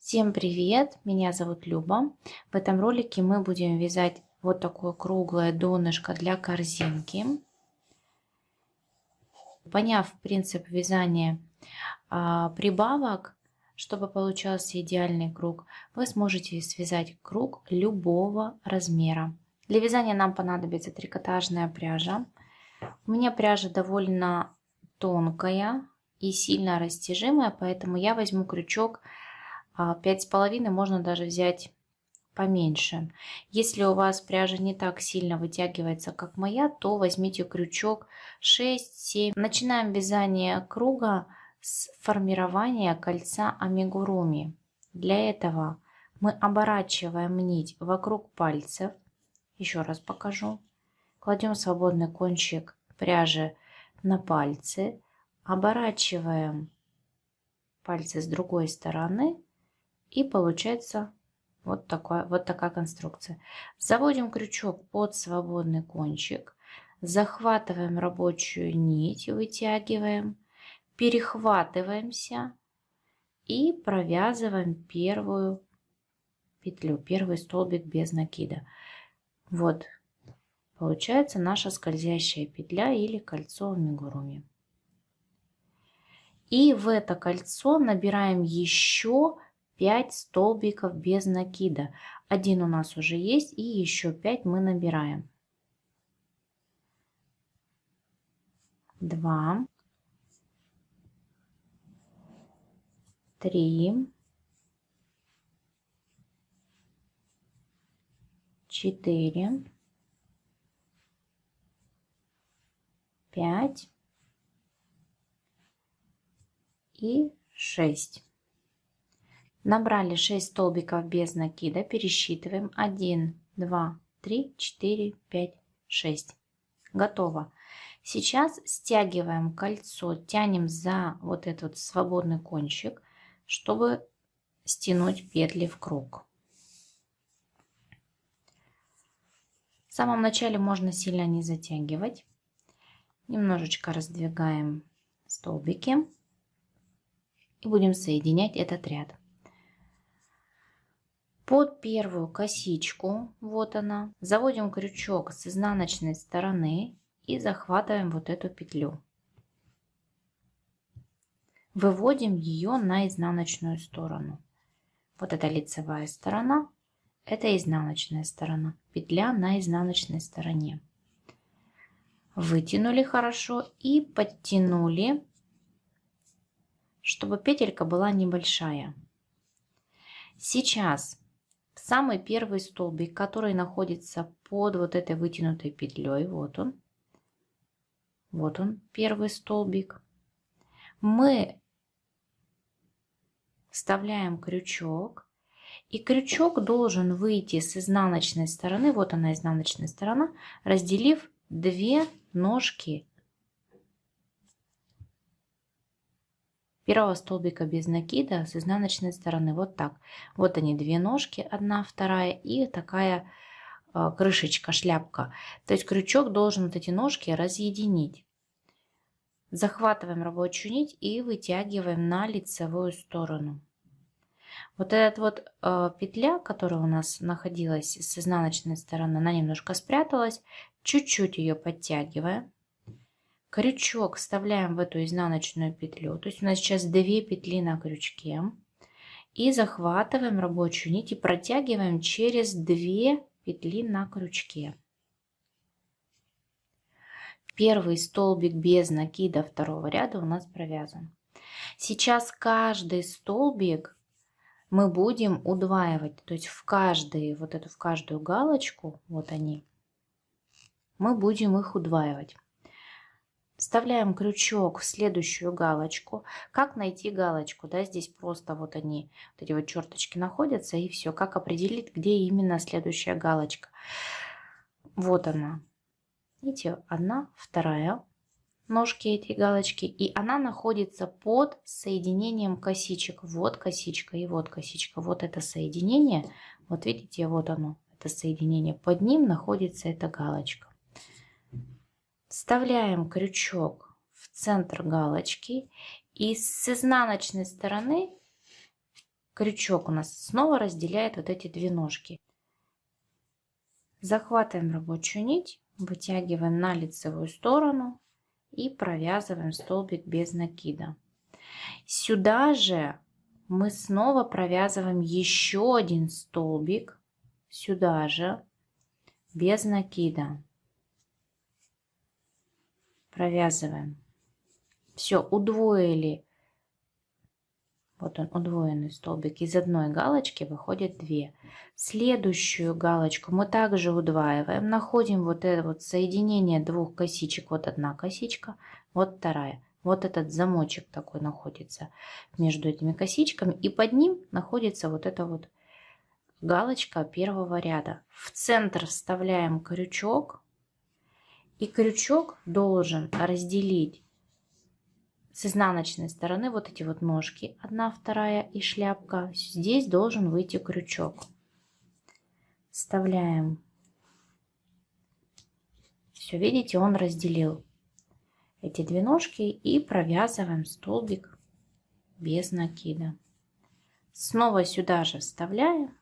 Всем привет! Меня зовут Люба. В этом ролике мы будем вязать вот такое круглое донышко для корзинки. Поняв принцип вязания прибавок, чтобы получался идеальный круг, вы сможете связать круг любого размера. Для вязания нам понадобится трикотажная пряжа. У меня пряжа довольно тонкая и сильно растяжимая, поэтому я возьму крючок 5,5, можно даже взять поменьше. Если у вас пряжа не так сильно вытягивается, как моя, то возьмите крючок 6-7. Начинаем вязание круга с формирования кольца амигуруми. Для этого мы оборачиваем нить вокруг пальцев. Еще раз покажу. Кладем свободный кончик пряжи на пальцы, оборачиваем пальцы с другой стороны. И получается вот такая конструкция. Заводим крючок под свободный кончик, захватываем рабочую нить, вытягиваем, перехватываемся и провязываем первую петлю, первый столбик без накида. Вот получается наша скользящая петля или кольцо амигуруми. И в это кольцо набираем еще 5 столбиков без накида. Один у нас уже есть, и еще 5 мы набираем. 2, 3, 4, 5 и 6. Набрали 6 столбиков без накида, пересчитываем 1, 2, 3, 4, 5, 6. Готово. Сейчас стягиваем кольцо, тянем за вот этот свободный кончик, чтобы стянуть петли в круг. В самом начале можно сильно не затягивать. Немножечко раздвигаем столбики и будем соединять этот ряд. Под первую косичку, вот она, заводим крючок с изнаночной стороны и захватываем вот эту петлю. Выводим ее на изнаночную сторону. Вот это лицевая сторона, это изнаночная сторона. Петля на изнаночной стороне. Вытянули хорошо и подтянули, чтобы петелька была небольшая. Сейчас самый первый столбик, который находится под вот этой вытянутой петлей, вот он первый столбик, мы вставляем крючок, и крючок должен выйти с изнаночной стороны, вот она изнаночная сторона, разделив две ножки первого столбика без накида с изнаночной стороны. Вот так. Вот они, две ножки, одна, вторая и такая крышечка, шляпка. То есть крючок должен вот эти ножки разъединить. Захватываем рабочую нить и вытягиваем на лицевую сторону. Вот эта вот петля, которая у нас находилась с изнаночной стороны, она немножко спряталась. Чуть-чуть ее подтягиваем. Крючок вставляем в эту изнаночную петлю. То есть у нас сейчас 2 петли на крючке. И захватываем рабочую нить и протягиваем через 2 петли на крючке. Первый столбик без накида второго ряда у нас провязан. Сейчас каждый столбик мы будем удваивать. То есть в каждую галочку, вот они, мы будем их удваивать. Вставляем крючок в следующую галочку. Как найти галочку? Да, здесь просто вот они, вот эти вот черточки находятся, и все. Как определить, где именно следующая галочка? Вот она. Видите, одна, вторая ножки этой галочки, и она находится под соединением косичек. Вот косичка и вот косичка. Вот это соединение. Вот видите, вот оно, это соединение. Под ним находится эта галочка. Вставляем крючок в центр галочки и с изнаночной стороны крючок у нас снова разделяет вот эти две ножки. Захватываем рабочую нить, вытягиваем на лицевую сторону и провязываем столбик без накида. Сюда же мы снова провязываем еще один столбик, сюда же, без накида. Провязываем. Все, удвоили. Вот он, удвоенный столбик. Из одной галочки выходит 2. Следующую галочку мы также удваиваем. Находим вот это вот соединение двух косичек. Вот одна косичка, вот вторая. Вот этот замочек такой находится между этими косичками. И под ним находится вот эта вот галочка первого ряда. В центр вставляем крючок. И крючок должен разделить с изнаночной стороны вот эти вот ножки, одна, вторая и шляпка. Здесь должен выйти крючок. Вставляем. Все, видите, он разделил эти две ножки и провязываем столбик без накида. Снова сюда же вставляем.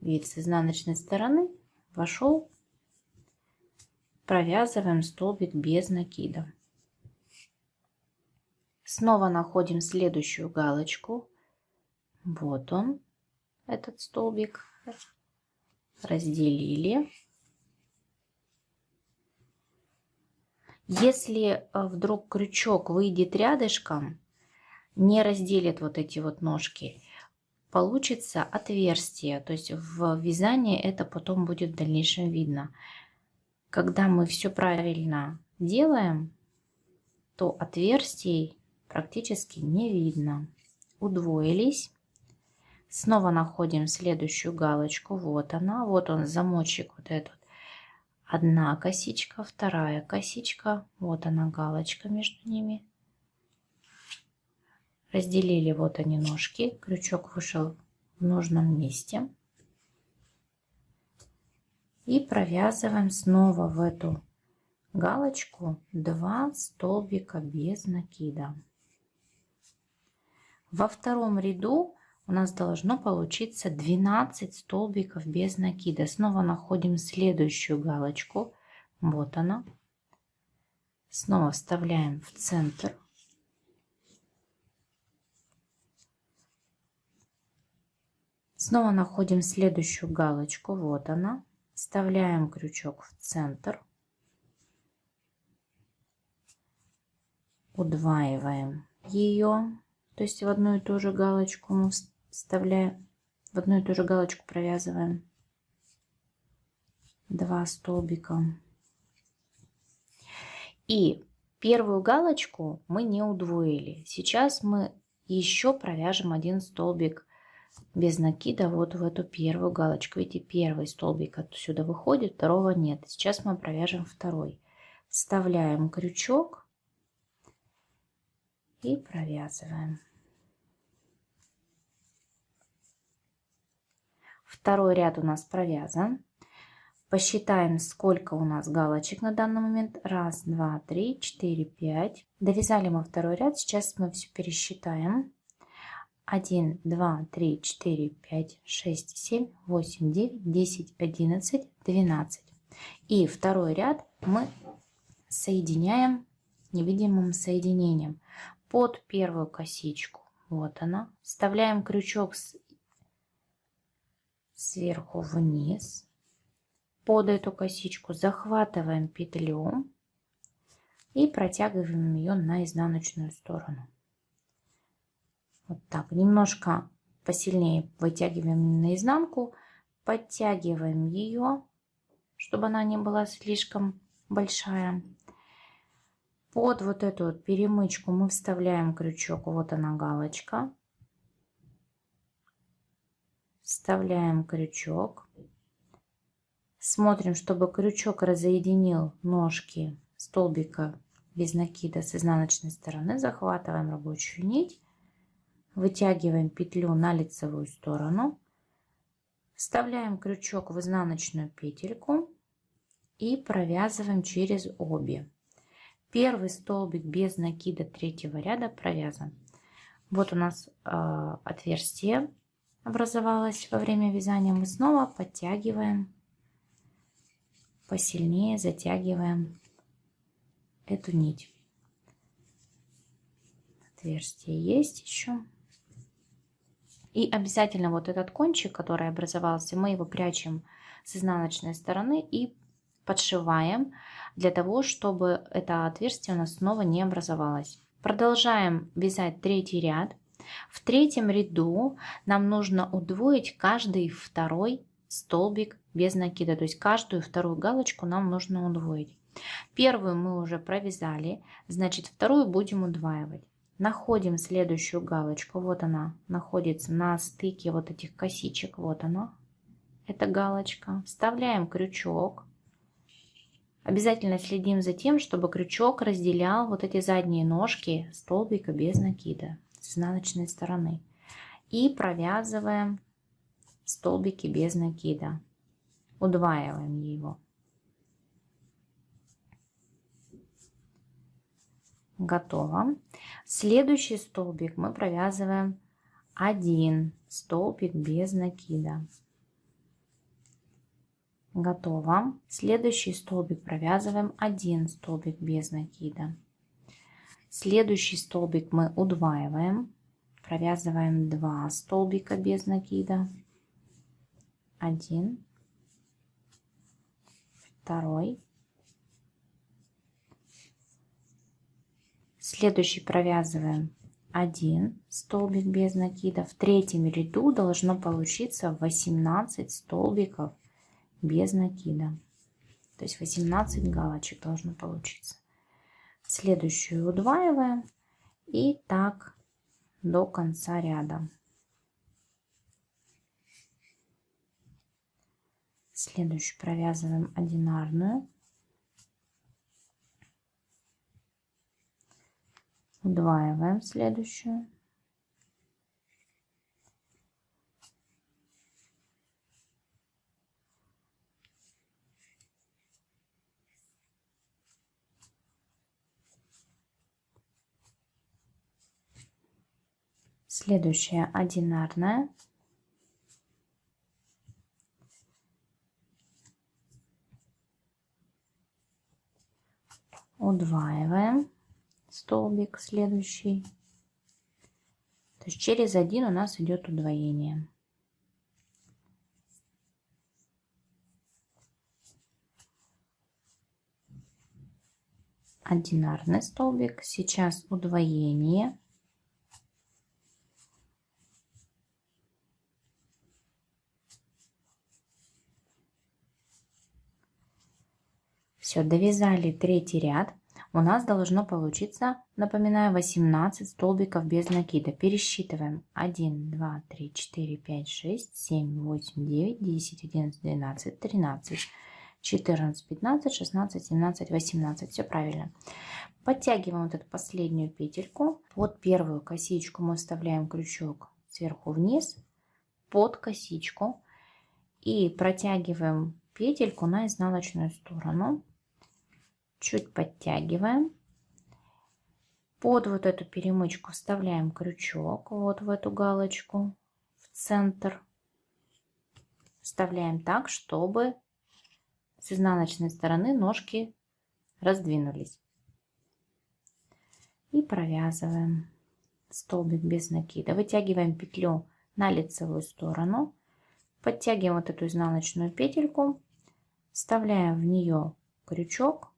Вид с изнаночной стороны вошел. Провязываем столбик без накида. Снова находим следующую галочку. Вот он, этот столбик. Разделили. Если вдруг крючок выйдет рядышком, не разделит вот эти вот ножки, получится отверстие. То есть в вязании это потом будет в дальнейшем видно. Когда мы все правильно делаем, то отверстий практически не видно. Удвоились. Снова находим следующую галочку. Вот она. Вот он, замочек вот этот. Одна косичка, вторая косичка. Вот она, галочка между ними. Разделили, вот они, ножки. Крючок вышел в нужном месте. И провязываем снова в эту галочку 2 столбика без накида. Во втором ряду у нас должно получиться 12 столбиков без накида. Снова находим следующую галочку. Вот она. Снова вставляем в центр. Снова находим следующую галочку. Вот она. Вставляем крючок в центр. Удваиваем ее. То есть в одну и ту же галочку мы вставляем, в одну и ту же галочку провязываем 2 столбика. И первую галочку мы не удвоили. Сейчас мы еще провяжем один столбик без накида вот в эту первую галочку. Видите, первый столбик отсюда выходит, второго нет. Сейчас мы провяжем второй. Вставляем крючок и провязываем. Второй ряд у нас провязан. Посчитаем, сколько у нас галочек на данный момент. 1, 2, 3, 4, 5. Довязали мы второй ряд. Сейчас мы все пересчитаем. 1, 2, 3, 4, 5, 6, 7, 8, 9, 10, 11, 12. И второй ряд мы соединяем невидимым соединением под первую косичку. Вот она. Вставляем крючок сверху вниз. Под эту косичку захватываем петлю и протягиваем ее на изнаночную сторону. Вот так. Немножко посильнее вытягиваем наизнанку, подтягиваем ее, чтобы она не была слишком большая. Под вот эту вот перемычку мы вставляем крючок. Вот она, галочка. Вставляем крючок. Смотрим, чтобы крючок разоединил ножки столбика без накида с изнаночной стороны. Захватываем рабочую нить. Вытягиваем петлю на лицевую сторону. Вставляем крючок в изнаночную петельку. И провязываем через обе. Первый столбик без накида третьего ряда провязан. Вот у нас отверстие образовалось во время вязания. Мы снова подтягиваем, посильнее затягиваем эту нить. Отверстие есть еще. И обязательно вот этот кончик, который образовался, мы его прячем с изнаночной стороны и подшиваем для того, чтобы это отверстие у нас снова не образовалось. Продолжаем вязать третий ряд. В третьем ряду нам нужно удвоить каждый второй столбик без накида, то есть каждую вторую галочку нам нужно удвоить. Первую мы уже провязали, значит вторую будем удваивать. Находим следующую галочку, вот она находится на стыке вот этих косичек, вот она, эта галочка. Вставляем крючок. Обязательно следим за тем, чтобы крючок разделял вот эти задние ножки столбика без накида с изнаночной стороны. И провязываем столбики без накида. Удваиваем его. Готово. Следующий столбик мы провязываем один столбик без накида. Готово. Следующий столбик провязываем один столбик без накида. Следующий столбик мы удваиваем, провязываем 2 столбика без накида. 1, 2. Следующий провязываем 1 столбик без накида. В третьем ряду должно получиться 18 столбиков без накида. То есть 18 галочек должно получиться. Следующую удваиваем и так до конца ряда. Следующую провязываем одинарную. Удваиваем следующую. Следующая одинарная. Удваиваем столбик следующий. То есть через один у нас идет удвоение. Одинарный столбик. Сейчас удвоение. Все, довязали третий ряд. У нас должно получиться, напоминаю, 18 столбиков без накида. Пересчитываем. 1, 2, 3, 4, 5, 6, 7, 8, 9, 10, 11, 12, 13, 14, 15, 16, 17, 18. Все правильно. Подтягиваем вот эту последнюю петельку. Под первую косичку мы вставляем крючок сверху вниз, под косичку. И протягиваем петельку на изнаночную сторону. Чуть подтягиваем. Под вот эту перемычку вставляем крючок, вот в эту галочку, в центр. Вставляем так, чтобы с изнаночной стороны ножки раздвинулись. И провязываем столбик без накида. Вытягиваем петлю на лицевую сторону. Подтягиваем вот эту изнаночную петельку. Вставляем в нее крючок.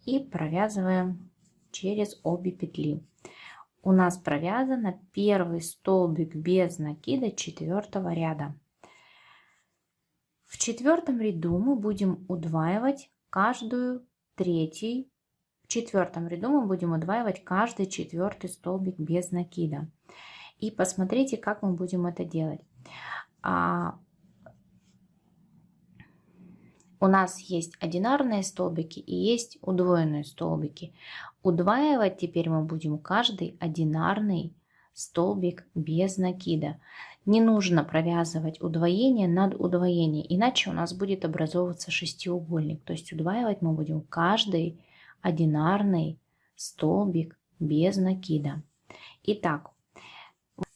И провязываем через обе петли. У нас провязано первый столбик без накида 4-го ряда. В 4-м ряду мы будем удваивать каждую третий. В 4-м ряду мы будем удваивать каждый 4-й столбик без накида. И посмотрите, как мы будем это делать. У нас есть одинарные столбики и есть удвоенные столбики. Удваивать теперь мы будем каждый одинарный столбик без накида. Не нужно провязывать удвоение над удвоением, иначе у нас будет образовываться шестиугольник. То есть удваивать мы будем каждый одинарный столбик без накида. Итак,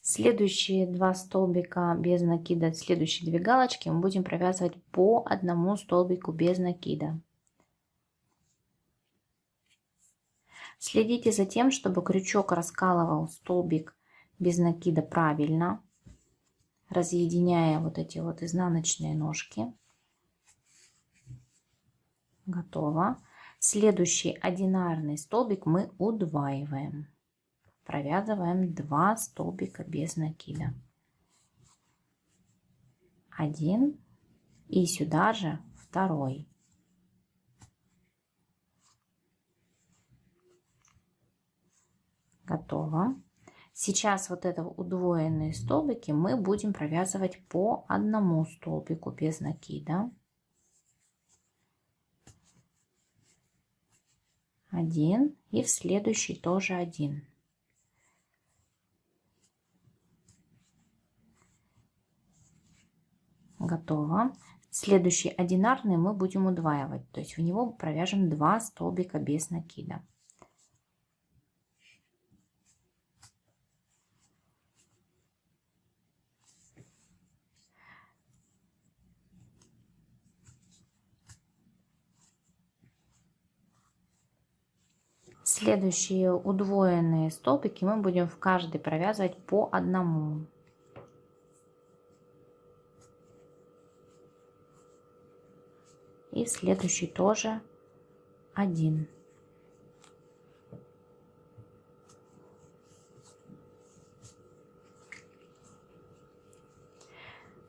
следующие 2 столбика без накида, следующие 2 галочки мы будем провязывать по одному столбику без накида. Следите за тем, чтобы крючок раскалывал столбик без накида правильно, разъединяя вот эти вот изнаночные ножки. Готово. Следующий одинарный столбик мы удваиваем. Провязываем 2 столбика без накида. 1 и сюда же 2. Готово. Сейчас вот это удвоенные столбики мы будем провязывать по одному столбику без накида. 1 и в следующий тоже 1. Готово. Следующий одинарный мы будем удваивать, то есть в него провяжем 2 столбика без накида. Следующие удвоенные столбики мы будем в каждый провязывать по одному. И в следующий тоже 1.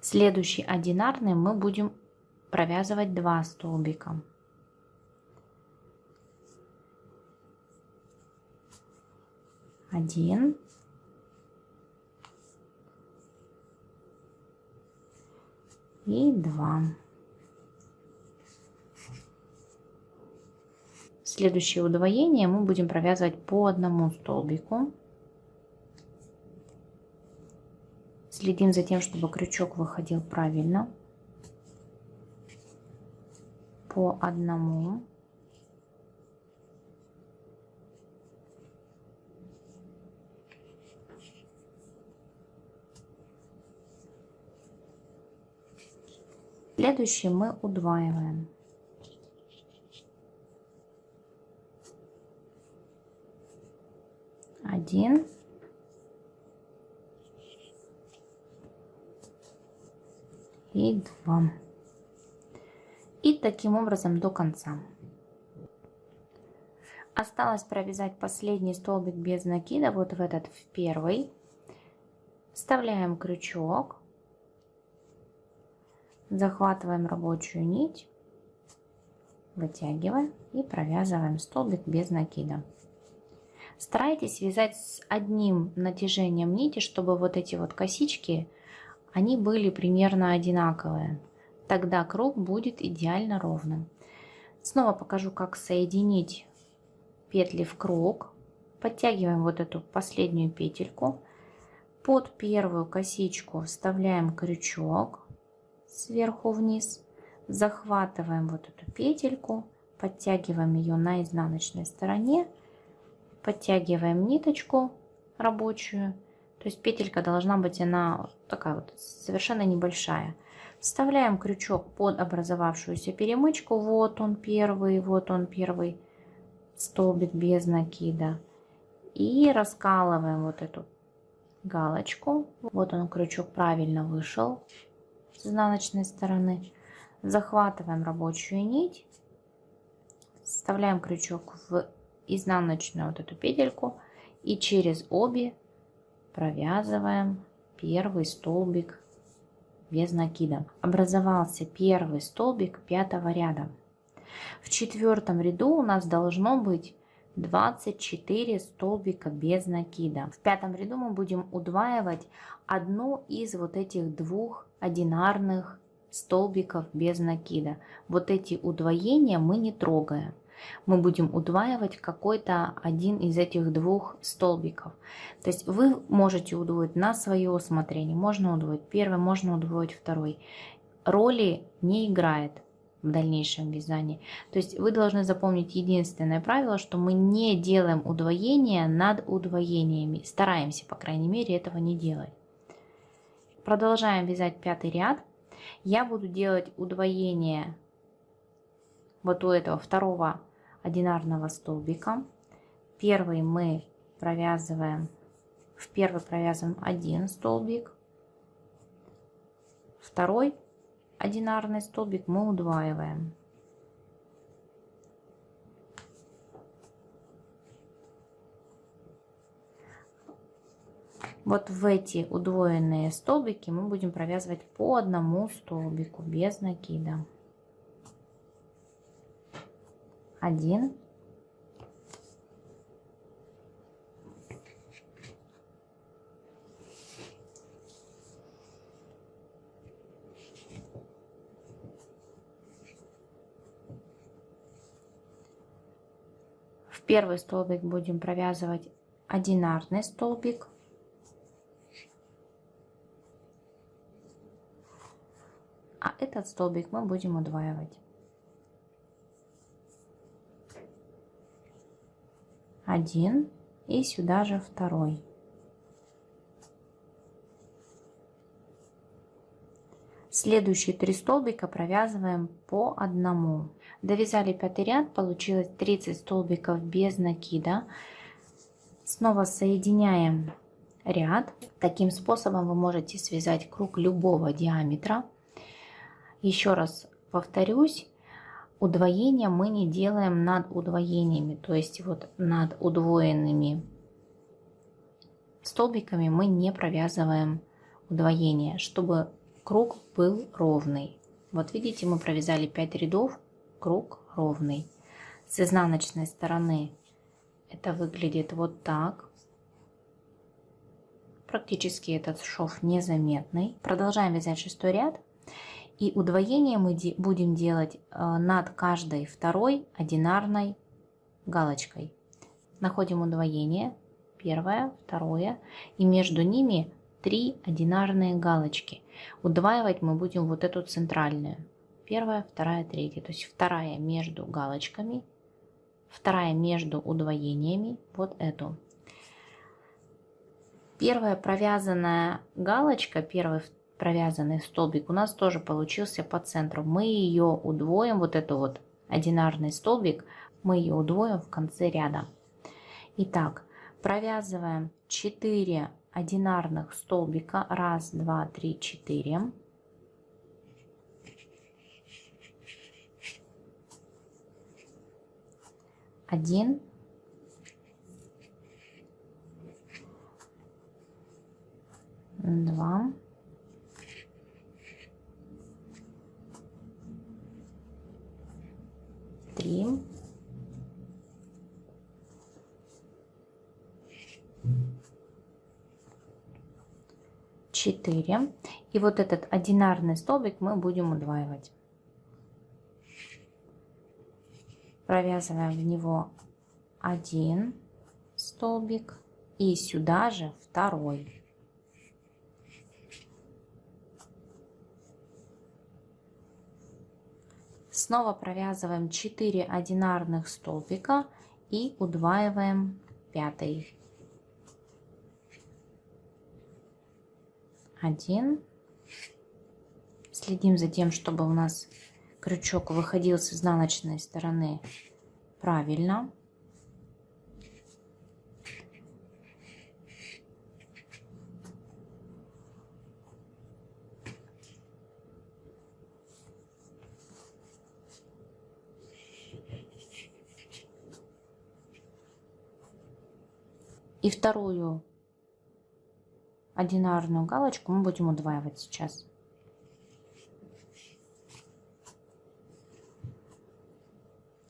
Следующий одинарный мы будем провязывать 2 столбика. 1 и 2. Следующее удвоение мы будем провязывать по одному столбику. Следим за тем, чтобы крючок выходил правильно. По одному. Следующий мы удваиваем. 1 и 2. И таким образом до конца. Осталось провязать последний столбик без накида, вот в этот, в первый. Вставляем крючок, захватываем рабочую нить, вытягиваем и провязываем столбик без накида. Старайтесь вязать с одним натяжением нити, чтобы вот эти вот косички, они были примерно одинаковые. Тогда круг будет идеально ровным. Снова покажу, как соединить петли в круг. Подтягиваем вот эту последнюю петельку. Под первую косичку вставляем крючок сверху вниз. Захватываем вот эту петельку, подтягиваем ее на изнаночной стороне. Подтягиваем ниточку рабочую, то есть петелька должна быть она такая вот совершенно небольшая. Вставляем крючок под образовавшуюся перемычку, вот он первый столбик без накида, и раскалываем вот эту галочку. Вот он, крючок правильно вышел с изнаночной стороны. Захватываем рабочую нить, вставляем крючок в изнаночную вот эту петельку и через обе провязываем первый столбик без накида. Образовался первый столбик 5-го ряда. В 4-м ряду у нас должно быть 24 столбика без накида. В 5-м ряду мы будем удваивать одну из вот этих 2 одинарных столбиков без накида. Вот эти удвоения мы не трогаем. Мы будем удваивать какой-то один из этих 2 столбиков. То есть вы можете удвоить на свое усмотрение. Можно удвоить первый, можно удвоить второй. Роли не играет. в дальнейшем вязании. То есть вы должны запомнить единственное правило, что мы не делаем удвоение над удвоениями. Стараемся, по крайней мере, этого не делать. Продолжаем вязать 5-й ряд. Я буду делать удвоение вот у этого второго одинарного столбика. Первый мы провязываем, в первый провязываем 1 столбик, второй одинарный столбик мы удваиваем. Вот в эти удвоенные столбики мы будем провязывать по одному столбику без накида. 1, в первый столбик будем провязывать одинарный столбик, а этот столбик мы будем удваивать. 1 и сюда же второй. Следующие 3 столбика провязываем по одному. Довязали 5-й ряд, получилось 30 столбиков без накида. Снова соединяем ряд. Таким способом вы можете связать круг любого диаметра. Еще раз повторюсь, удвоения мы не делаем над удвоениями, то есть вот над удвоенными столбиками мы не провязываем удвоение, чтобы круг был ровный. Вот видите, мы провязали 5 рядов, круг ровный. С изнаночной стороны это выглядит вот так. Практически этот шов незаметный. Продолжаем вязать 6-й ряд. И удвоение мы будем делать над каждой второй одинарной галочкой. Находим удвоение, первое, второе, и между ними 3 одинарные галочки. Удваивать мы будем вот эту центральную. Первая, вторая, третья. То есть вторая между галочками, вторая между удвоениями, вот эту. Первая провязанная галочка, первый провязанный столбик у нас тоже получился по центру. Мы ее удвоим, вот эту вот одинарный столбик, мы ее удвоим в конце ряда. Итак, провязываем 4 одинарных столбика. 1, 2, 3, 4. Один. Два. 3, 4. И вот этот одинарный столбик мы будем удваивать. Провязываем в него 1 столбик и сюда же второй. Снова провязываем 4 одинарных столбика и удваиваем 5. 1. Следим за тем, чтобы у нас крючок выходил с изнаночной стороны правильно. И вторую одинарную галочку мы будем удваивать сейчас.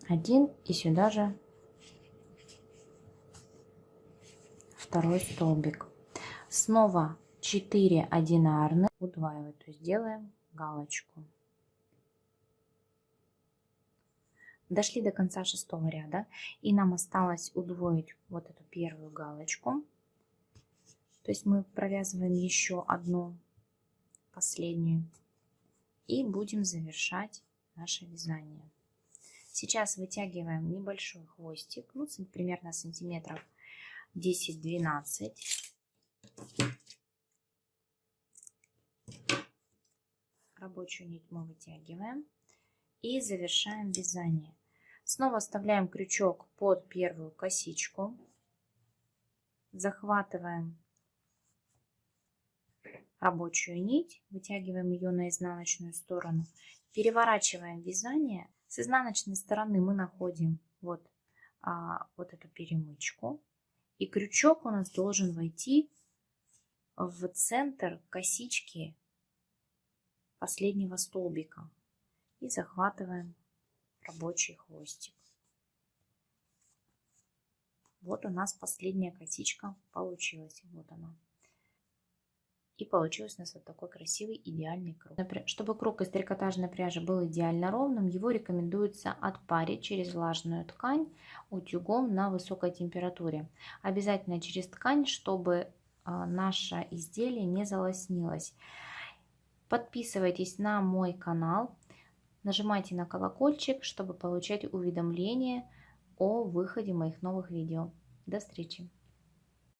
Один и сюда же второй столбик. Снова 4 одинарных удваивать, то есть делаем галочку. Дошли до конца 6-го ряда, и нам осталось удвоить вот эту первую галочку. То есть мы провязываем еще одну последнюю и будем завершать наше вязание. Сейчас вытягиваем небольшой хвостик, ну, примерно сантиметров 10-12. Рабочую нить мы вытягиваем и завершаем вязание. Снова вставляем крючок под первую косичку, захватываем рабочую нить, вытягиваем ее на изнаночную сторону, переворачиваем вязание. С изнаночной стороны мы находим вот эту перемычку, и крючок у нас должен войти в центр косички последнего столбика и захватываем рабочий хвостик. Вот у нас последняя косичка получилась. Вот она. И получился у нас вот такой красивый идеальный круг. Чтобы круг из трикотажной пряжи был идеально ровным, его рекомендуется отпарить через влажную ткань утюгом на высокой температуре. Обязательно через ткань, чтобы наше изделие не залоснилось. Подписывайтесь на мой канал, нажимайте на колокольчик, чтобы получать уведомления о выходе моих новых видео. До встречи!